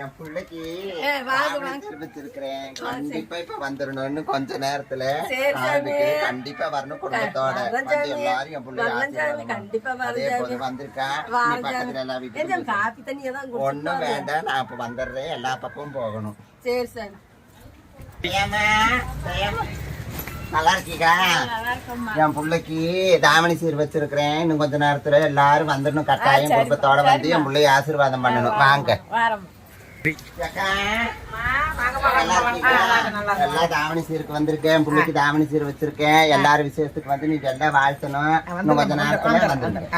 என் பிள்ளைக்கு வச்சிருக்கிறேன். கண்டிப்பா இப்ப வந்துடணும்னு கொஞ்ச நேரத்துல கண்டிப்பா வரணும். குடும்பத்தோட எல்லாரும் என் பிள்ளை அதே போது வந்திருக்கேன். பக்கத்துல எல்லா வீட்டுக்கும் ஒண்ணும் வேண்டாம். நான் இப்ப வந்துடுறேன். எல்லா பக்கமும் போகணும். சரி சார். நல்லா இருக்கீங்க? என் பிள்ளைக்கு தாவணி சீர் வச்சிருக்கிறேன். இன்னும் கொஞ்ச நேரத்துல எல்லாரும் வந்துடணும். கட்டாயம் குடும்பத்தோட வந்து என் பிள்ளைய ஆசீர்வாதம் பண்ணணும். வாங்க. எல்லா தாவணி சீருக்கு வந்திருக்கேன். என் பிள்ளைக்கு தாவணி சீர் வச்சிருக்கேன். எல்லாரும் விசேஷத்துக்கு வந்து நீங்க எல்லாம் வாழ்த்தணும். இன்னும் கொஞ்ச நேரத்துல வந்துருங்க.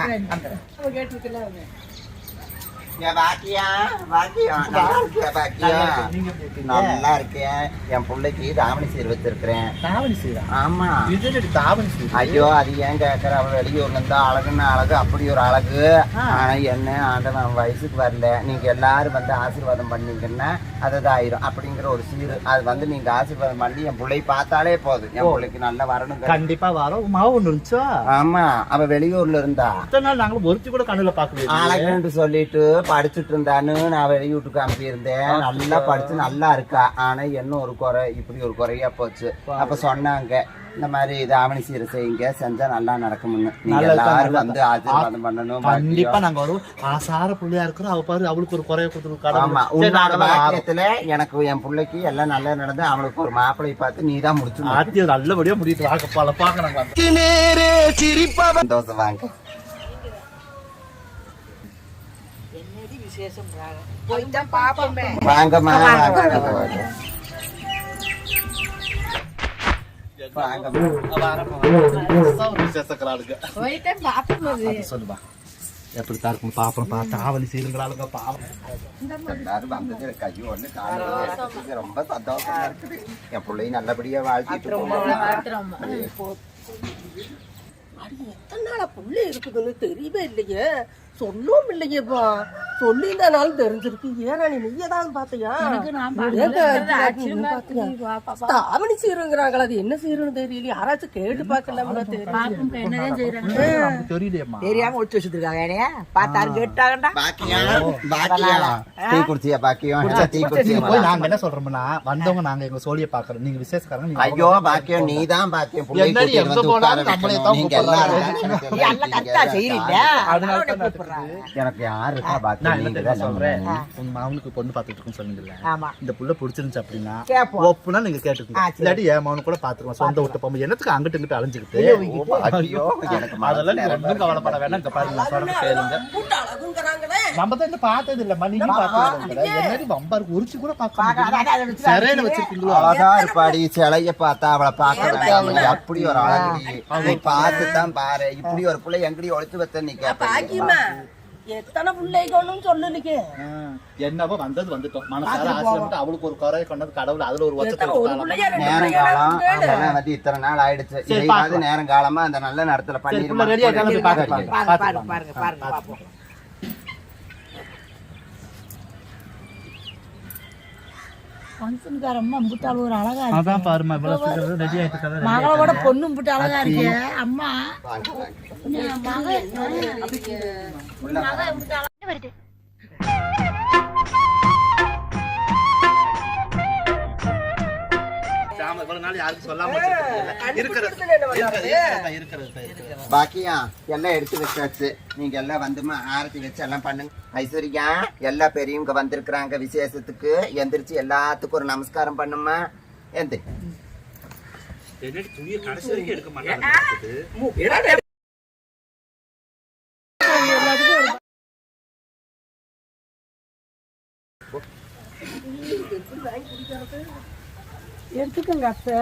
நல்லா இருக்கேன். என் பிள்ளைக்கு தாவணி சீர் வச்சிருக்கிறேன். ஆமா. ஐயோ அது ஏன் கேக்குற? அவ வெளியூர்ல இருந்தா அழகுன்னா அழகு, அப்படி ஒரு அழகு. ஆனா என்ன ஆண்டவன் வயசுக்கு வரல. நீங்க எல்லாரும் வந்து ஆசீர்வாதம் பண்ணீங்கன்னா அதுதான் ஆயிரும் அப்படிங்கிற ஒரு சீர். அது வந்து நீங்க ஆசீர்வாதம் பண்ணி என் பிள்ளை பார்த்தாலே போதும். என் பிள்ளைக்கு நல்லா வரணும். கண்டிப்பா வரும். ஆமா. அவ வெளியூர்ல இருந்தா நாங்க ஒருத்தி கூட கண்ணுல பாக்கல. அழகுன்னு சொல்லிட்டு படிச்சுட்டு இருந்தான்னு நான் வெளியூட்டுக்கு அனுப்பியிருந்தேன். நல்லா படிச்சு நல்லா இருக்கா. ஆனா என்ன ஒரு குறை, இப்படி ஒரு குறையா போச்சு. அப்ப சொன்னாங்க இந்த மாதிரி தாவணி சீரை செய்யுங்க, செஞ்சா நல்லா நடக்கும்னு. நீங்க எல்லாரும் வந்து ஆசீர்வாதம் பண்ணணும். கண்டிப்பா நாங்க வரும். ஆசார பிள்ளையா இருக்கிறோம். அவ பாரு அவளுக்கு ஒரு குறைய கொடுத்துருக்காங்க. ஆமா. உன்னோட வாக்கியத்துல எனக்கு என் பிள்ளைக்கு எல்லாம் நல்லா நடந்து அவளுக்கு ஒரு மாப்பிள்ளையை பார்த்து நீ தான் முடிச்சு ஆத்தியம் நல்லபடியா முடிட்டு வாக்கப்பா பாக்குறாங்க. சந்தோஷம். வாங்க. வாங்கம்மா. சொல்லுவா எப்படி இருக்கும் பாப்போம். தாவணி செய்யுங்களாளுங்க பாவம். எல்லாரும் வந்தது கையோ ஒண்ணு காலையில ரொம்ப சந்தோஷமா இருக்குது. என் பிள்ளையும் நல்லபடியா வாழ்த்திட்டு எத்தனை நாளா புள்ளை இருக்குதுன்னு தெரியவே இல்லையே. சொல்லவும் இல்லையேப்பா. சொல்லியிருந்தாலும் தெரிஞ்சிருக்கு. ஏன்னா நீதான் பாத்தியா? தாவணி சீருங்கிறாங்களா? அது என்ன சீருன்னு தெரியல. யாராச்சும் கேட்டு பாக்கலாம்ல. தெரியாம ஒழிச்சு வச்சிருக்காங்க. பார்த்தாரு கேட்டாங்கடா. நாங்க என்ன சொல்றோம்னா வந்தவங்க நாங்க எங்க சோழிய பாக்குறோம். நீங்க விசேஷக்காரங்க. ஐயோ பாக்கியம் நீதான் பாக்கியம். எனக்கு யாரு இருக்கா பாக்கியம்? சொல்றேன். உங்க மாவனுக்கு பொண்ணு பாத்துட்டு இருக்குன்னு சொன்னீங்கல்ல. இந்த புள்ள பிடிச்சிருந்துச்சு அப்படின்னா ஒப்புனா நீங்க கேட்டுக்கோங்க. இல்லாட்டி என் மாவனு கூட பாத்துருவோம். சொந்த விட்டு போகும்போது என்னத்துக்கு அங்கிட்டு இங்கிட்டு அலைஞ்சுக்கிட்டு அதெல்லாம் நீங்க ஒன்றும் கவலைப்பட வேணாம். இங்க பாருங்க நான் சொல்றது கேளுங்க. நம்ம தான் பார்த்தது இல்லம்மா. நீங்க பாத்தீங்க என்னடி பம்பாருக்கு உரிச்சு கூட பாக்க சரையில வச்சிருக்கீங்களோ? அழகா இருப்பாடி. சிலைய பார்த்தா அவளை பாக்க அப்படி ஒரு அழகு பார்த்துதான் பாரு. இப்படி ஒரு பிள்ளை எங்கடி ஒழிச்சு வச்ச நீ கேப்ப. எத்தனை பிள்ளைகளும் சொல்லலுக்கு என்னவோ வந்தது வந்துட்டோம். மனசார ஆசீர்வாதம். அவளுக்கு ஒரு குறைய கொண்டது கடவுள் அதுல ஒரு நேரம் காலம் அதெல்லாம் வந்து இத்தனை நாள் ஆயிடுச்சு. இதையாவது நேரம் காலமா அந்த நல்ல நேரத்துல பண்ணி பாருங்க. ஃபங்க்ஷன்காரம்மா அம்புட்டாள் ஒரு அழகா இருக்கு. அதான் பாருமா இவ்வளவு ரெடி ஆயிட்டு மகளோட பொண்ணு அம்புட்டு அழகா இருக்கு. அம்மா வருது. பாக்கியா எல்லாம் எடுத்து வச்சாச்சு. நீங்க எல்லாம் வந்துமா ஆரத்தி வச்சு எல்லாம் பண்ணுங்க. ஐஸ்வர்யா எல்லா பெரியவங்க வந்திருக்கிறாங்க விசேஷத்துக்கு. எந்திரிச்சு எல்லாத்துக்கும் ஒரு நமஸ்காரம் பண்ணுமா. எந்திரி. எடுத்துக்கங்க அத்தை.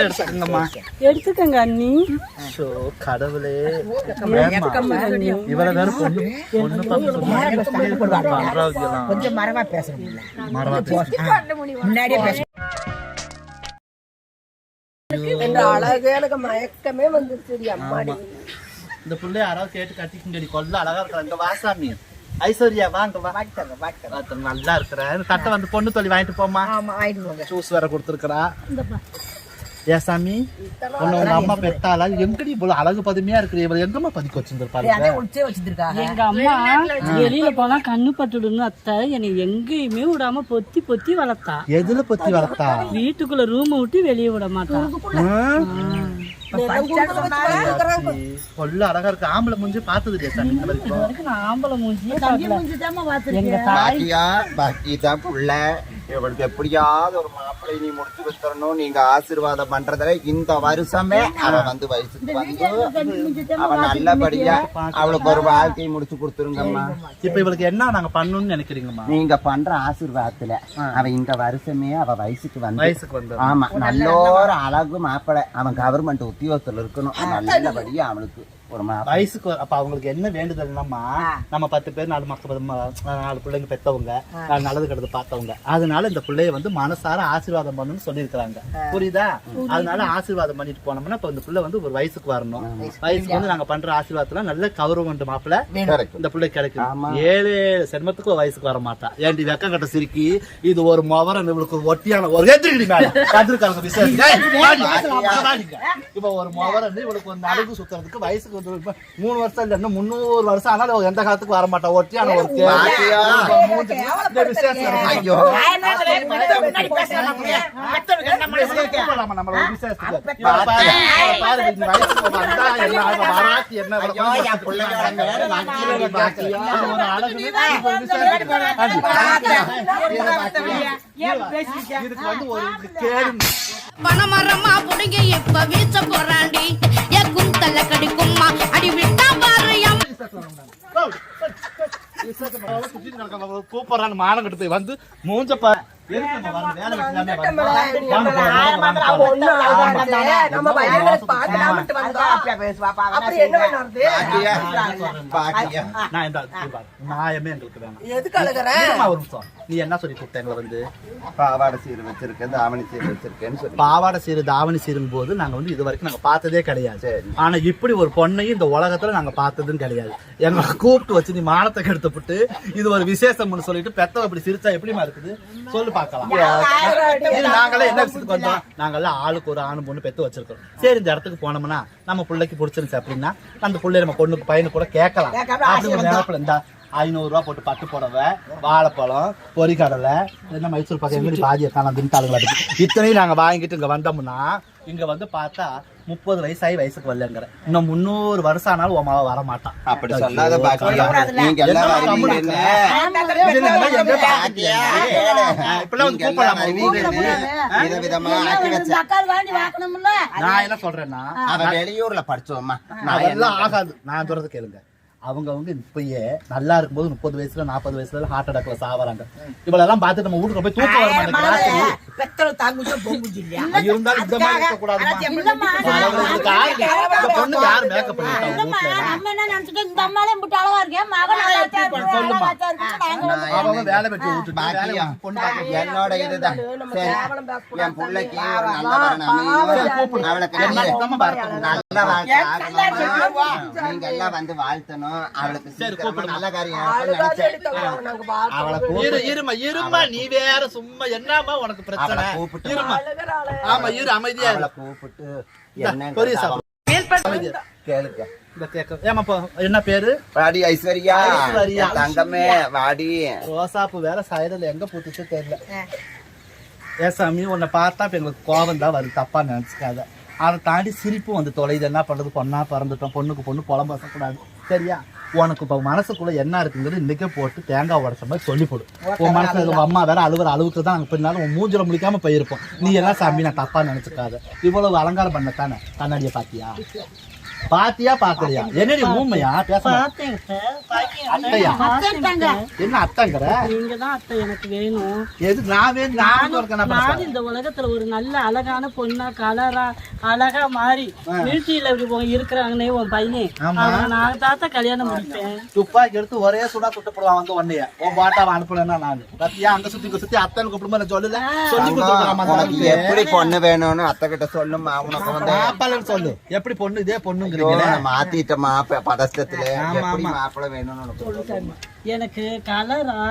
எடுத்துக்கங்கம்மா. எடுத்துக்கங்க அண்ணி. கடவுளே இவ்வளவு நேரம் பொண்ணு கொஞ்சம் மரமா பேசணும். முன்னாடியே பேச அழகு எனக்கு மயக்கமே வந்துருச்சு. அம்மாடி இந்த பிள்ளை யாராவது கேட்டு கட்டிக்கிங்க. கொல்ல அழகா இருக்கிற இந்த வாசாமி ஐஸ்வர்யா வாங்க நல்லா இருக்கிற தட்டை வந்து பொண்ணு தொழில் வாங்கிட்டு போமா. ஜூஸ் வேற கொடுத்துருக்கா. ஏன் சாமி உங்க அம்மா பெத்தாளா எங்கடி இவ்வளவு அழகு பதுமையா இருக்கு இவளை எங்கம்மா பதிக்க வச்சிருந்திருப்பாரு உச்சே வச்சிருக்காங்க. எங்க அம்மா வெளியில போனா கண்ணு பட்டுடுன்னு அத்தை என்னை எங்கேயுமே விடாம பொத்தி பொத்தி வளர்த்தா. எதுல பத்தி வளர்த்தா? வீட்டுக்குள்ள ரூம் விட்டு வெளியே விட மாட்டா. கொல்ல அழகா இருக்கு. ஆம்பளை மூஞ்சி பார்த்தது இல்லையா சாமி இந்த வரைக்கும்? நான் ஆம்பளை மூஞ்சியே பார்க்கல. எங்க பாக்கியா பாக்கி தான் புள்ள இவளுக்கு எப்படியாவது ஒரு மாப்பிள்ளை நீ முடிச்சு வச்சிடணும். நீங்க ஆசீர்வாதம் பண்றதுல இந்த வருஷமே அவ வந்து வயசுக்கு வந்து அவ நல்லபடியா அவளுக்கு ஒரு வாழ்க்கையை முடிச்சு கொடுத்துருங்கம்மா. இப்ப இவளுக்கு என்ன நாங்க பண்ணணும்னு நினைக்கிறீங்கம்மா? நீங்க பண்ற ஆசீர்வாதத்துல அவ இந்த வருஷமே அவ வயசுக்கு வந்து ஆமா நல்ல ஒரு அழகு மாப்பிள்ளை. அவன் கவர்மெண்ட் உத்தியோகத்துல இருக்கணும். நல்லபடியா அவனுக்கு ஒரு வயசுக்கு. அப்ப அவங்களுக்கு என்ன வேண்டுதல்னாமா, நம்ம 10 பேர் 4 மக்கள் 4 பிள்ளைங்க பெத்தவங்க, நல்லது கெட்டது பார்த்தவங்க, அதனால இந்த பிள்ளைய வந்து மனசார ஆசீர்வாதம் பண்ணணும்னு சொல்லியிருக்கிறாங்க. புரியுதா? அதனால ஆசீர்வாதம் பண்ணிட்டு போனோம்னா இப்ப இந்த பிள்ளை வந்து ஒரு வயசுக்கு வரணும். வயசுக்கு வந்து நாங்க பண்ற ஆசீர்வாதத்துல நல்ல கௌரவம் மாப்பிள்ள இந்த பிள்ளை கிடைக்கும். 7 சென்மத்துக்கு ஒரு வயசுக்கு வர மாட்டா. ஏன்டி வெக்கம் கட்ட சிரிக்கி இது ஒரு மொவரன் இவளுக்கு ஒரு ஒட்டியான ஒரு எதிர்கடி மேல கதிர்காலங்க இப்ப ஒரு மொவரன் இவளுக்கு ஒரு அழகு சுத்துறதுக்கு வயசுக்கு 3 வருஷம் இல்ல இன்னும் 300 வருஷம் ஆனாலும் எந்த காலத்துக்கு வர மாட்டா. ஒட்டியான ஒரு இதுக்கு வந்து ஒரு கேடு பணமரமா புடுங்க இப்ப வீச்ச போறாண்டி எக்கும் தள்ள கடிக்கும்மா அடி விட்டா பாரு கூப்பிடுறான்னு மானம் கட்டு போய் வந்து மூஞ்சப்பா நீ என்ன சொல்லி கூப்பிட்டேன் வந்து பாவாடை சீர் வச்சிருக்கேன் தாவணி சீர் வச்சிருக்கேன்னு சொல்லி பாவாடை சீரு தாவணி சீரும் போது நாங்க வந்து இது வரைக்கும் நாங்க பார்த்ததே கிடையாது. ஆனா இப்படி ஒரு பொண்ணையும் இந்த உலகத்துல நாங்க பார்த்ததும் கிடையாது. எங்களை கூப்பிட்டு வச்சு நீ மானத்தை கெடுத்துப்பட்டு இது ஒரு விசேஷம்னு சொல்லிட்டு பெத்தவ இப்படி சிரிச்சா எப்படிமா இருக்குது சொல்லு பாக்கலாம். நாங்களே என்ன விஷயத்துக்கு வந்தோம்? நாங்கெல்லாம் ஆளுக்கு ஒரு ஆணு பொண்ணு பெத்து வச்சிருக்கோம். சரி இந்த இடத்துக்கு போனோம்னா நம்ம பிள்ளைக்கு பிடிச்சிருந்துச்சு அப்படின்னா அந்த பிள்ளைய நம்ம பொண்ணுக்கு பையனு கூட கேட்கலாம். அப்படி ஒரு நேரத்துல இருந்தா 500 ரூபா போட்டு பட்டு புடவை, வாழைப்பழம், பொரிக்கடலை, என்ன மைசூர் பக்கம் எங்கடி பாதி இருக்காங்க திண்டாளுங்களா இத்தனையும் நாங்க வாங்கிட்டு இங்க வந்தோம்னா இங்க வந்து பார்த்தா 30 வயசாகி வயசுக்கு வரலங்கிற இன்னும் 300 வருஷம் ஆனாலும் உன் மாவ வர மாட்டான். அப்படி சொல்லாத நீங்க எல்லாம் நான் என்ன சொல்றேன்னா வெளியூர்ல படிச்சோம்மா நான் எல்லாம் ஆகாது. நான் சொல்றது கேளுங்க. அவங்க இப்பயே நல்லா இருக்கும்போது 30 வயசுல 40 வயசுல ஹார்ட் அட்டாக்ல சாவறாங்க. இவளெல்லாம் பார்த்து நம்ம வீட்டுக்கு போய் தூக்கம் வர மாட்டேங்குது. இருந்தாலும் இந்த மாதிரி இருக்க கூடாது. பொண்ணுக்கு யாரு மேக்கப் பண்ணிருக்காங்க? அவங்க வேலை வெட்டி என்னோட இதுதான் என் பிள்ளைக்கு நீங்க எல்லாம் வந்து வாழ்த்தணும். அவளுக்கு நல்ல காரியம் இருமா நீ வேற சும்மா என்னமா உனக்கு பிரச்சனை? ஆமா இரு அமைதியா கூப்பிட்டு கேளுங்க. என்ன பேரு? வாடி ஐஸ்வர்யா தங்கமே வாடி. ரோசாப்பு வேற சைடுல எங்க பூத்துச்சு தெரியல. ஏ சாமி உன்னை பார்த்தா இப்ப எங்களுக்கு கோபம் தான் வருது. தப்பா நினைச்சுக்காத. அதை தாண்டி சிரிப்பு வந்து தொலைது. என்ன பண்றது? பொண்ணா பிறந்துட்டோம். பொண்ணுக்கு பொண்ணு புலம் பேசக்கூடாது. சரியா? உனக்கு இப்ப மனசுக்குள்ள என்ன இருக்குங்கிறது இன்னைக்கே போட்டு தேங்காய் உடச்ச மாதிரி சொல்லி போடு. உன் மனசுல உங்க அம்மா வேற அழுவுற அளவுக்கு தான் நாங்க பின்னாலும் உன் மூஞ்சில முடிக்காம போயிருப்போம். நீ எல்லாம் சாமி நான் தப்பா நினைச்சுக்காத. இவ்வளவு அலங்காரம் பண்ணத்தானே கண்ணாடிய பாத்தியா? பாத்தியா பாக்கலையா? என்னடி ஊமையா பேச? அத்தையா? என்ன அத்தைங்கிற? நீங்கதான் அத்தை எனக்கு வேணும். எது நான் வேணும்? நான் இந்த உலகத்துல ஒரு நல்ல அழகான பொண்ணா கலரா அழகா மாறி மிலிட்டரியில இருக்கிறாங்கன்னே உன் பையனே நான் தாத்தா கல்யாணம் முடிப்பேன். துப்பாக்கி எடுத்து ஒரே சுடா சுட்டப்படுவான் வந்து உன்னைய உன் பாட்டாவை அனுப்பலன்னா நான் பத்தியா அங்க சுத்தி அத்தனை கூப்பிடுமா சொல்லல சொல்லி எப்படி பொண்ணு வேணும்னு அத்தை கிட்ட சொல்லுமா. உனக்கு வந்து சொல்லு எப்படி பொண்ணு இதே பொண்ணு வேணுங்கிறீங்க மாத்திட்டமா பதஷ்டத்துல எப்படி மாப்பிள்ளை வேணும்னு சொல்லு. எனக்கு கலரா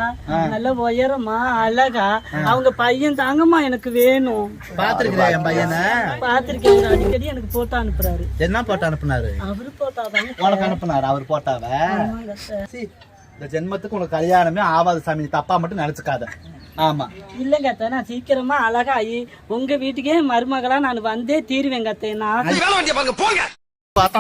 நல்ல உயரமா அழகா அவங்க பையன் தாங்கம்மா எனக்கு வேணும். பாத்துருக்கிறேன் என் பையனை பாத்திருக்கேன், அடிக்கடி எனக்கு போட்டோ அனுப்புறாரு. என்ன போட்டோ அனுப்புனாரு? அவரு போட்டாதாங்க உனக்கு அனுப்புனாரு அவர் போட்டாவ? இந்த ஜென்மத்துக்கு உனக்கு கல்யாணமே ஆவாது சாமி, நீ தப்பா மட்டும் நினைச்சுக்காத. ஆமா இல்லங்க அத்தை, நான் சீக்கிரமா அழகாயி உங்க வீட்டுக்கே மருமகளா நான் வந்தே தீருவேங்க அத்தை. நான் பார்த்தா